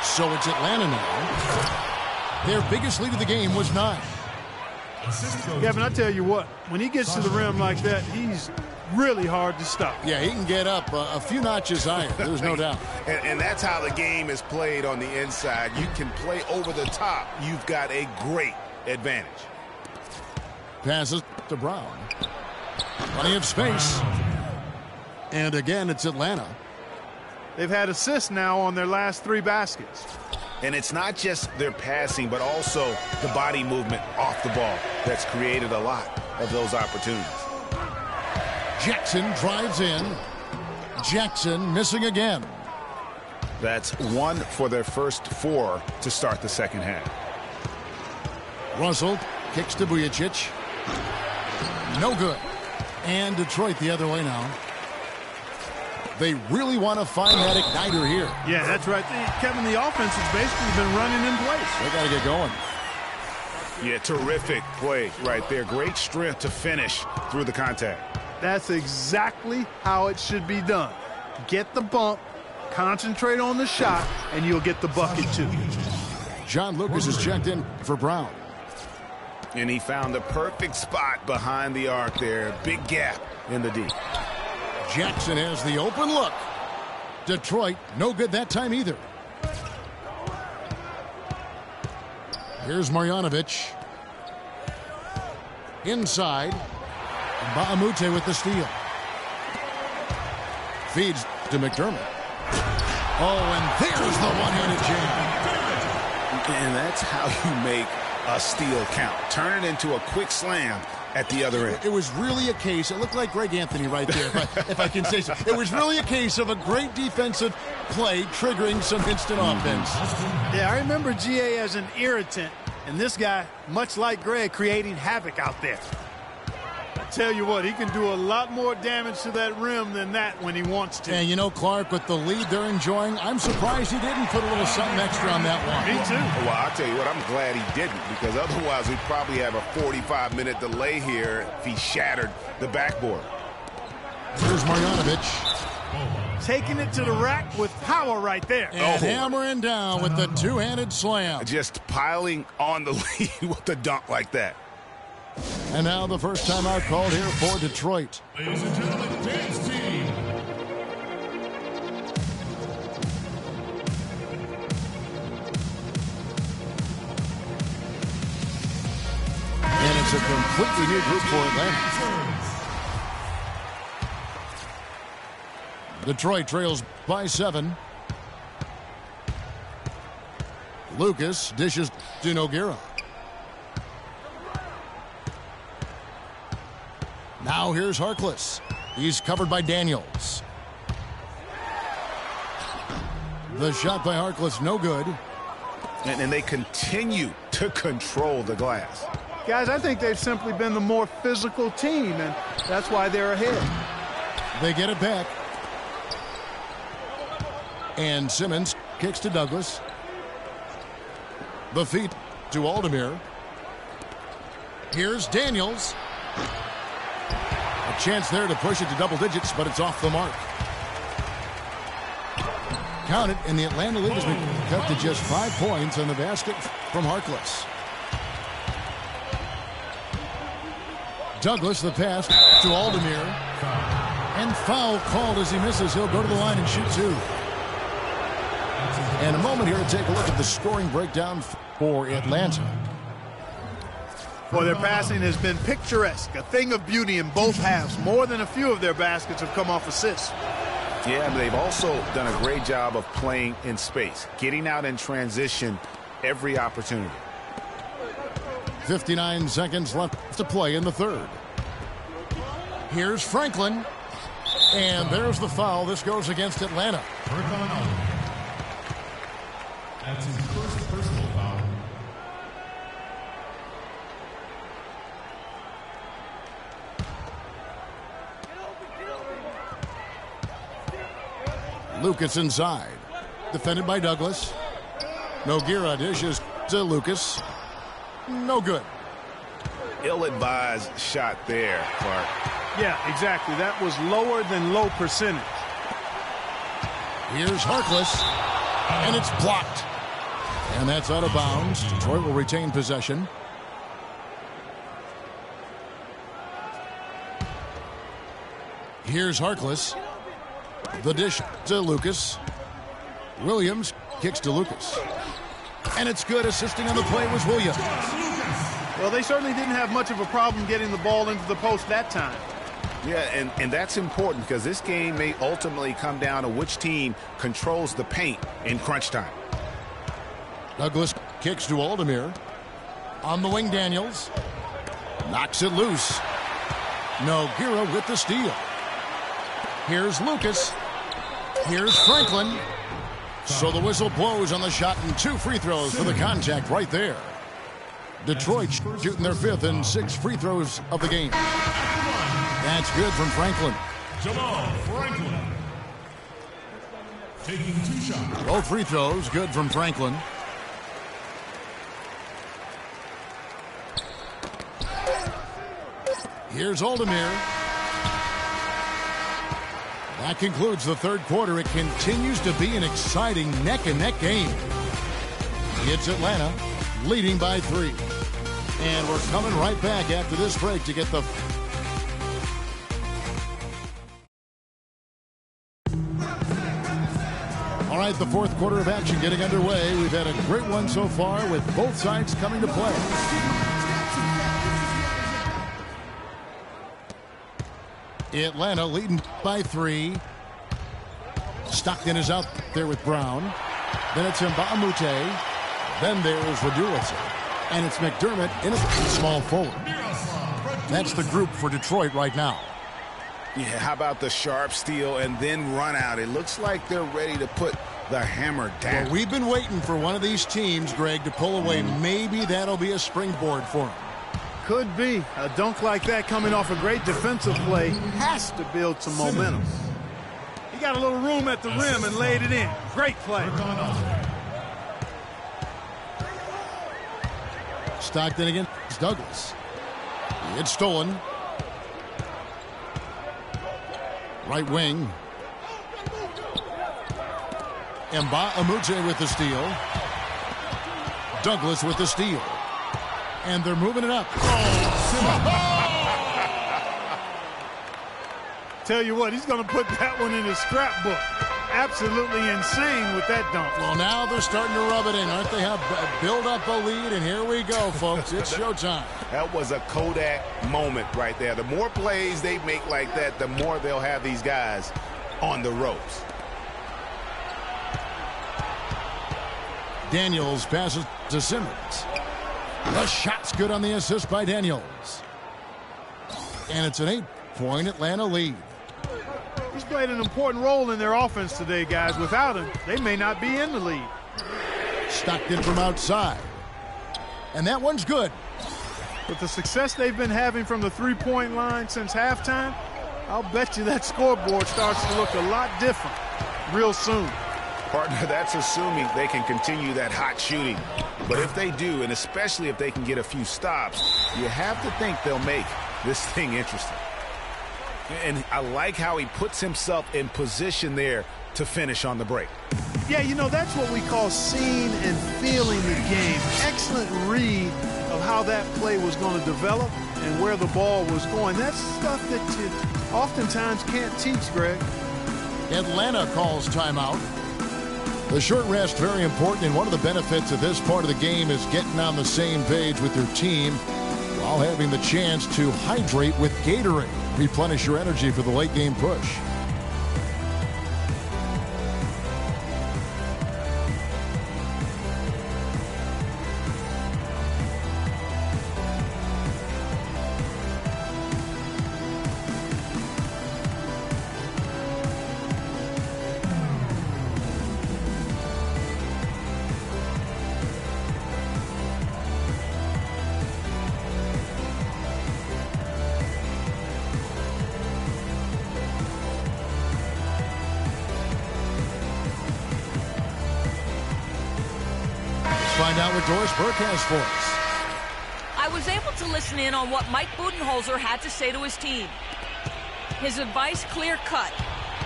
Speaker 1: So it's Atlanta now. Their biggest lead of the game was 9.
Speaker 4: Kevin, I tell you what, when he gets to the rim like that, he's really hard to stop.
Speaker 1: Yeah, he can get up a few notches higher. There's no doubt.
Speaker 3: And that's how the game is played on the inside. You can play over the top. You've got a great advantage.
Speaker 1: Passes to Brown. Plenty of space. And again, it's Atlanta.
Speaker 4: They've had assists now on their last 3 baskets.
Speaker 3: And it's not just their passing, but also the body movement off the ball that's created a lot of those opportunities.
Speaker 1: Jackson drives in. Jackson missing again.
Speaker 3: That's 1 for their first 4 to start the second half.
Speaker 1: Russell kicks to Vujicic. No good. And Detroit the other way now. They really want to find that igniter here.
Speaker 4: Yeah, that's right. Kevin, the offense has basically been running in place.
Speaker 1: They got to get going.
Speaker 3: Yeah, terrific play right there. Great strength to finish through the contact.
Speaker 4: That's exactly how it should be done. Get the bump, concentrate on the shot, and you'll get the bucket too.
Speaker 1: John Lucas is checked in for Brown.
Speaker 3: And he found the perfect spot behind the arc there. Big gap in the D.
Speaker 1: Jackson has the open look. Detroit, no good that time either. Here's Marjanovic. Inside. Baamute with the steal. Feeds to McDermott. Oh, and there's the one-handed jam.
Speaker 3: And that's how you make a steal count. Turn it into a quick slam at the other end.
Speaker 1: It was really a case, it looked like Greg Anthony right there, if I can say so. It was really a case of a great defensive play triggering some instant offense.
Speaker 4: Yeah, I remember GA as an irritant, and this guy, much like Greg, creating havoc out there. I tell you what, he can do a lot more damage to that rim than that when he wants to.
Speaker 1: And you know, Clark, with the lead they're enjoying, I'm surprised he didn't put a little something extra on that one.
Speaker 4: Me too.
Speaker 3: Well, I'll tell you what, I'm glad he didn't, because otherwise we'd probably have a 45-minute delay here if he shattered the backboard.
Speaker 1: Here's Marjanovic.
Speaker 4: Taking it to the rack with power right there.
Speaker 1: And hammering down with the two-handed slam.
Speaker 3: Just piling on the lead with the dunk like that.
Speaker 1: And now the first time out called here for Detroit.
Speaker 5: Ladies and gentlemen, dance team.
Speaker 1: And it's a completely new group for Atlanta. Detroit trails by 7. Lucas dishes to Nogueira. Now here's Harkless. He's covered by Daniels. The shot by Harkless, no good.
Speaker 3: And they continue to control the glass.
Speaker 4: Guys, I think they've simply been the more physical team, and that's why they're ahead.
Speaker 1: They get it back. And Simmons kicks to Douglas. The feed to Aldemir. Here's Daniels. A chance there to push it to double digits, but it's off the mark. Count it, and the Atlanta lead has been cut to just 5 points on the basket from Harkless. Douglas, the pass to Aldemir. And foul called as he misses. He'll go to the line and shoot two. And a moment here to take a look at the scoring breakdown for Atlanta.
Speaker 4: Well, their passing has been picturesque, a thing of beauty in both halves. More than a few of their baskets have come off assists.
Speaker 3: Yeah, but they've also done a great job of playing in space, getting out in transition every opportunity.
Speaker 1: 59 seconds left to play in the third. Here's Franklin. And there's the foul. This goes against Atlanta.
Speaker 5: That's his first personal foul.
Speaker 1: Lucas inside. Defended by Douglas. Nogueira dishes to Lucas. No good.
Speaker 3: Ill-advised shot there, Clark.
Speaker 4: Yeah, exactly. That was lower than low percentage.
Speaker 1: Here's Harkless. And it's blocked. And that's out of bounds. Detroit will retain possession. Here's Harkless. The dish to Lucas. Williams kicks to Lucas. And it's good. Assisting on the play was Williams.
Speaker 4: Well, they certainly didn't have much of a problem getting the ball into the post that time.
Speaker 3: Yeah, and that's important because this game may ultimately come down to which team controls the paint in crunch time.
Speaker 1: Douglas kicks to Aldemir. On the wing, Daniels. Knocks it loose. Nogueira with the steal. Here's Lucas. Here's Franklin. So the whistle blows on the shot and 2 free throws for the contact right there. Detroit shooting their 5th and 6th free throws of the game. That's good from Franklin.
Speaker 5: Jamal Franklin. Taking 2 shots.
Speaker 1: Both free throws good from Franklin. Here's Aldemir. That concludes the third quarter. It continues to be an exciting neck-and-neck game. It's Atlanta leading by 3. And we're coming right back after this break to get the... All right, the fourth quarter of action getting underway. We've had a great one so far with both sides coming to play. Atlanta leading by 3. Stockton is out there with Brown. Then it's Mbamute. Then there's Raduljic. And it's McDermott in a small forward. That's the group for Detroit right now.
Speaker 3: Yeah, how about the sharp steal and then run out? It looks like they're ready to put the hammer down.
Speaker 1: Well, we've been waiting for one of these teams, Greg, to pull away. Maybe that'll be a springboard for them.
Speaker 4: Could be. A dunk like that coming off a great defensive play has to build some momentum. He got a little room at the rim and laid it in. Great play.
Speaker 1: Stockton against Douglas. It's stolen. Right wing. Mbamute with the steal. Douglas with the steal. And they're moving it up.
Speaker 4: Tell you what, he's going to put that one in his scrapbook. Absolutely insane with that dunk.
Speaker 1: Well, now they're starting to rub it in, aren't they? Have build up a lead, and here we go, folks. It's showtime.
Speaker 3: That was a Kodak moment right there. The more plays they make like that, the more they'll have these guys on the ropes.
Speaker 1: Daniels passes to Simmons. The shot's good on the assist by Daniels. And it's an 8-point Atlanta lead.
Speaker 4: He's played an important role in their offense today, guys. Without him, they may not be in the lead.
Speaker 1: Stockton from outside. And that one's good.
Speaker 4: With the success they've been having from the three-point line since halftime, I'll bet you that scoreboard starts to look a lot different real soon.
Speaker 3: Partner, that's assuming they can continue that hot shooting. But if they do, and especially if they can get a few stops, you have to think they'll make this thing interesting. And I like how he puts himself in position there to finish on the break.
Speaker 4: Yeah, you know, that's what we call seeing and feeling the game. Excellent read of how that play was going to develop and where the ball was going. That's stuff that you oftentimes can't teach, Greg.
Speaker 1: Atlanta calls timeout. The short rest, very important, and one of the benefits of this part of the game is getting on the same page with your team while having the chance to hydrate with Gatorade. Replenish your energy for the late game push. Find out what Doris Burke has for us.
Speaker 6: I was able to listen in on what Mike Budenholzer had to say to his team. His advice clear-cut.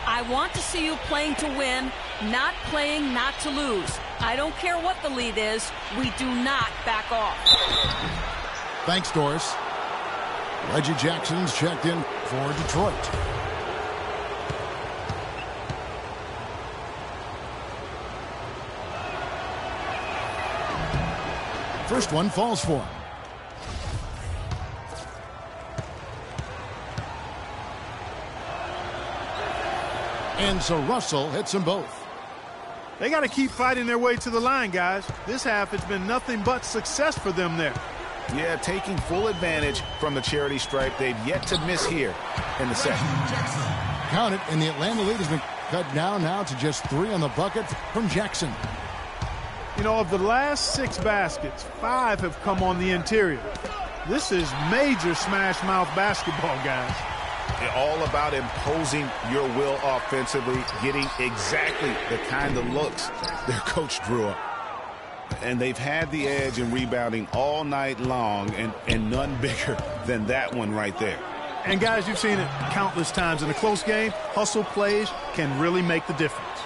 Speaker 6: I want to see you playing to win, not playing not to lose. I don't care what the lead is. We do not back off.
Speaker 1: Thanks, Doris. Reggie Jackson's checked in for Detroit. First one falls for him. And so Russell hits them both.
Speaker 4: They got to keep fighting their way to the line, guys. This half has been nothing but success for them there.
Speaker 3: Yeah, taking full advantage from the charity stripe. They've yet to miss here in the second.
Speaker 1: Count it, and the Atlanta lead has been cut down now to just 3 on the bucket from Jackson.
Speaker 4: You know, of the last 6 baskets, 5 have come on the interior. This is major smash mouth basketball, guys.
Speaker 3: All about imposing your will offensively, getting exactly the kind of looks their coach drew up. And they've had the edge in rebounding all night long, and none bigger than that one right there.
Speaker 4: And guys, you've seen it countless times in a close game. Hustle plays can really make the difference.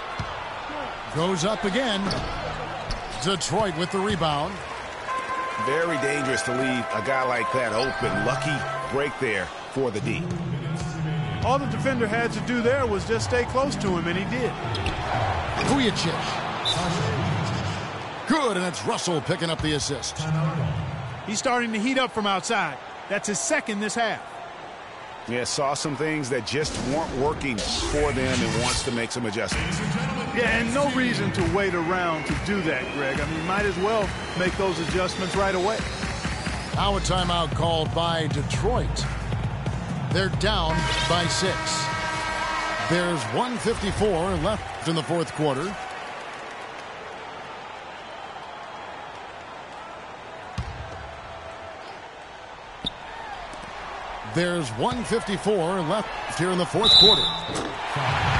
Speaker 1: Goes up again. Detroit with the rebound.
Speaker 3: Very dangerous to leave a guy like that open. Lucky break there for the D.
Speaker 4: All the defender had to do there was just stay close to him, and he did.
Speaker 1: Vujicic. Good, and it's Russell picking up the assist.
Speaker 4: He's starting to heat up from outside. That's his second this half.
Speaker 3: Yeah, saw some things that just weren't working for them and wants to make some adjustments.
Speaker 4: Yeah, and no reason to wait around to do that, Greg. I mean, might as well make those adjustments right away.
Speaker 1: Now a timeout called by Detroit. They're down by 6. There's 1:54 left in the fourth quarter. There's 1:54 left here in the fourth quarter.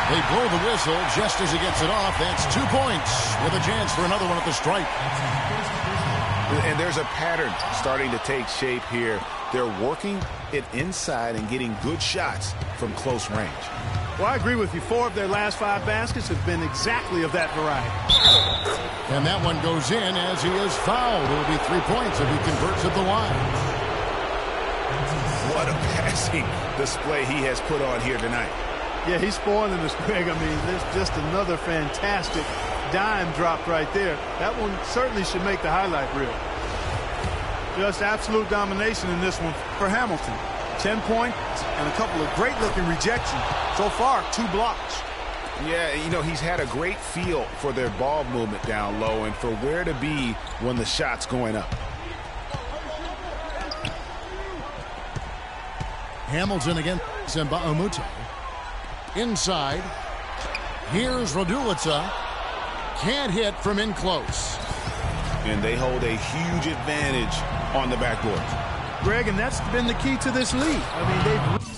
Speaker 1: They blow the whistle just as he gets it off. That's 2 points with a chance for another one at the stripe.
Speaker 3: And there's a pattern starting to take shape here. They're working it inside and getting good shots from close range.
Speaker 4: Well, I agree with you. 4 of their last 5 baskets have been exactly of that variety.
Speaker 1: And that one goes in as he is fouled. It will be 3 points if he converts at the line.
Speaker 3: What a passing display he has put on here tonight.
Speaker 4: Yeah, he's spoiling us, Greg. I mean, there's just another fantastic dime drop right there. That one certainly should make the highlight reel. Just absolute domination in this one for Hamilton. 10 points and a couple of great-looking rejections. So far, 2 blocks.
Speaker 3: Yeah, you know, he's had a great feel for their ball movement down low and for where to be when the shot's going up.
Speaker 1: Hamilton against Mbamute. Inside. Here's Radulica. Can't hit from in close.
Speaker 3: And they hold a huge advantage on the backboard.
Speaker 4: Greg, and that's been the key to this league. I mean, they've...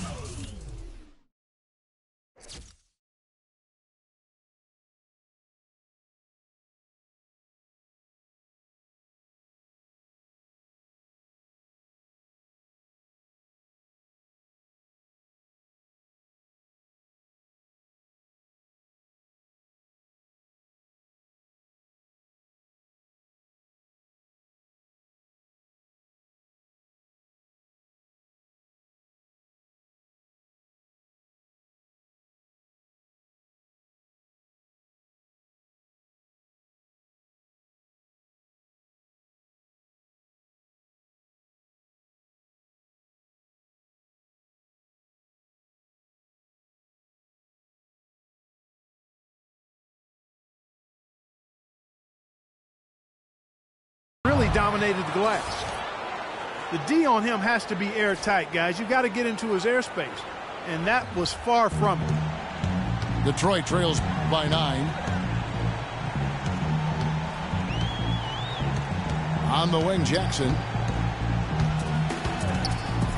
Speaker 4: really dominated the glass. The D on him has to be airtight, guys. You got to get into his airspace, and that was far from it.
Speaker 1: Detroit trails by 9. On the wing, Jackson.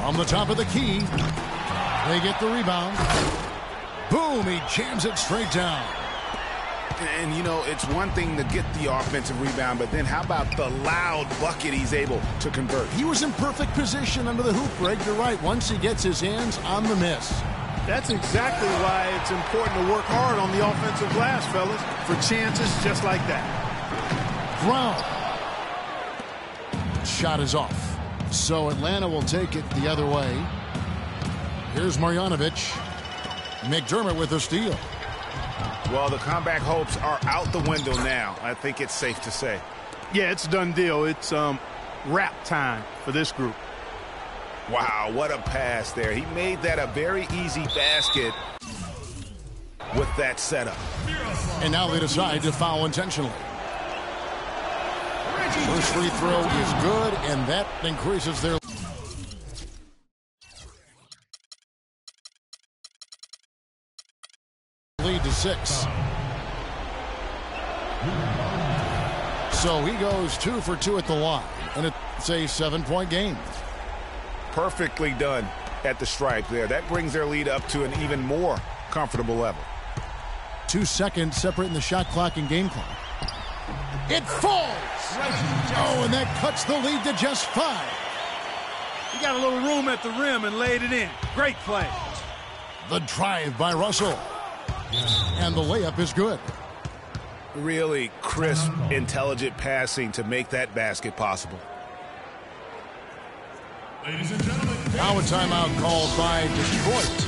Speaker 1: From the top of the key. They get the rebound. Boom, he jams it straight down.
Speaker 3: And, you know, it's one thing to get the offensive rebound, but then how about the loud bucket he's able to convert?
Speaker 1: He was in perfect position under the hoop, Greg. You're right. Once he gets his hands on the miss.
Speaker 4: That's exactly why it's important to work hard on the offensive glass, fellas, for chances just like that.
Speaker 1: Brown. Shot is off. So Atlanta will take it the other way. Here's Marjanovic. McDermott with a steal.
Speaker 3: Well, the comeback hopes are out the window now. I think it's safe to say.
Speaker 4: Yeah, it's a done deal. It's wrap time for this group.
Speaker 3: Wow, what a pass there. He made that a very easy basket with that setup.
Speaker 1: And now they decide to foul intentionally. First free throw is good, and that increases their lead to 6. So he goes 2 for 2 at the line, and it's a 7-point game.
Speaker 3: Perfectly done at the stripe there. That brings their lead up to an even more comfortable level.
Speaker 1: 2 seconds separating the shot clock and game clock. It falls! Oh, and that cuts the lead to just 5.
Speaker 4: He got a little room at the rim and laid it in. Great play.
Speaker 1: The drive by Russell. And the layup is good.
Speaker 3: Really crisp, intelligent passing to make that basket possible.
Speaker 5: Ladies and gentlemen.
Speaker 1: Now a timeout called by Detroit.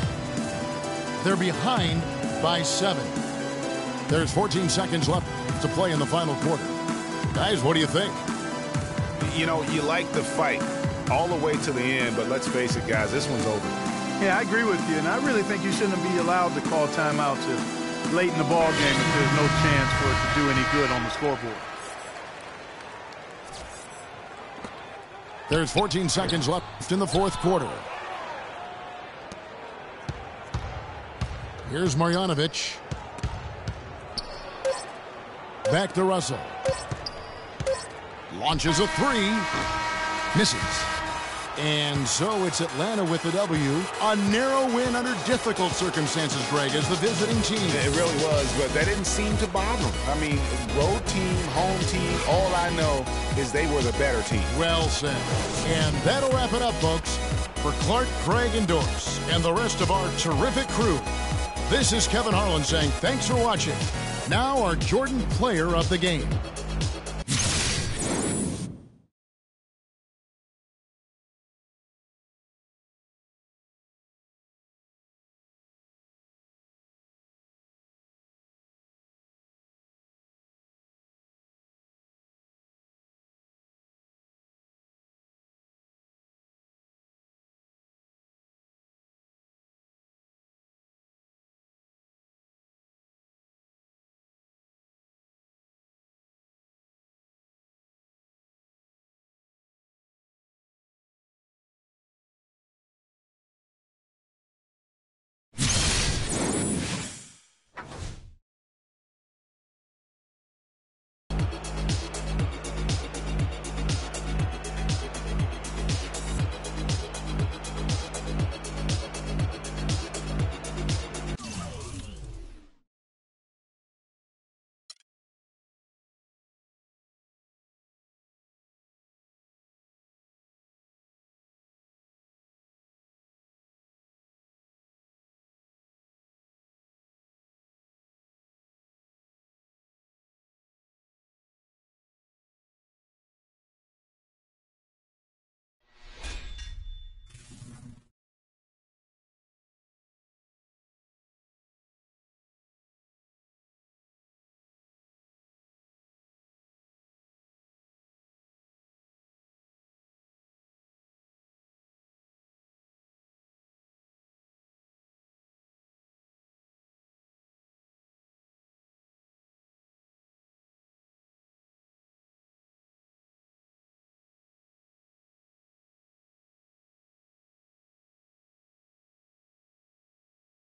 Speaker 1: They're behind by 7. There's 14 seconds left to play in the final quarter. Guys, what do you think?
Speaker 3: You know, you like the fight all the way to the end, but let's face it, guys, this one's over.
Speaker 4: Yeah, I agree with you, and I really think you shouldn't be allowed to call timeouts late in the ball game if there's no chance for it to do any good on the scoreboard.
Speaker 1: There's 14 seconds left in the fourth quarter. Here's Marjanovic. Back to Russell. Launches a 3. Misses. And so it's Atlanta with the W. A narrow win under difficult circumstances, Greg, as the visiting team.
Speaker 3: It really was, but that didn't seem to bother them. I mean, road team, home team, all I know is they were the better team.
Speaker 1: Well said. And that'll wrap it up, folks. For Clark, Craig, and Dorse, and the rest of our terrific crew, this is Kevin Harlan saying thanks for watching. Now our Jordan Player of the Game.